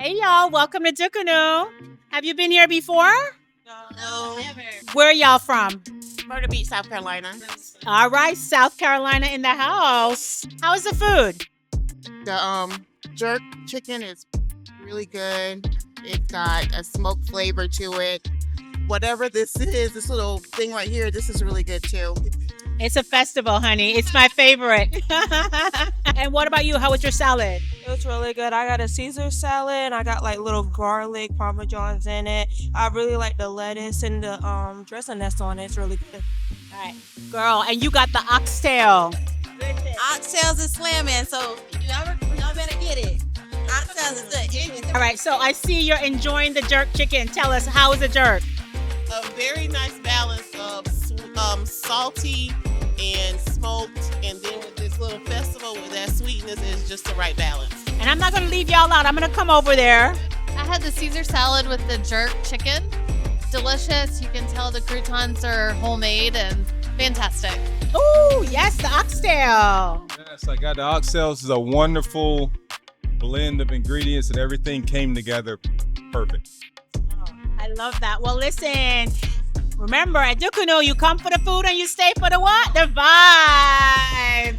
Hey y'all, welcome to Dukunoo. Have you been here before? No. Never. Where y'all from? Murder Beach, South Carolina. All right, South Carolina in the house. How is the food? The jerk chicken is really good. It's got a smoked flavor to it. Whatever this is, this little thing right here, this is really good too. It's a festival, honey. It's my favorite. And what about you? How was your salad? It was really good. I got a Caesar salad. I got like little garlic parmesans in it. I really like the lettuce and the dressing that's on it. It's really good. All right, girl, and you got the oxtail. Oxtails is slamming, so y'all better get it. Oxtails is good. All right, so I see you're enjoying the jerk chicken. Tell us, how is the jerk? A very nice balance of salty and smoked, and then with this little festival with that sweetness is just the right balance. And I'm not going to leave y'all out. I'm going to come over there. I had the Caesar salad with the jerk chicken. Delicious. You can tell the croutons are homemade and fantastic. Ooh, yes, the oxtail. Yes, I got the oxtails. It's a wonderful blend of ingredients, and everything came together perfect. I love that. Well, listen, remember at Dukunoo, you come for the food and you stay for the what? The vibes.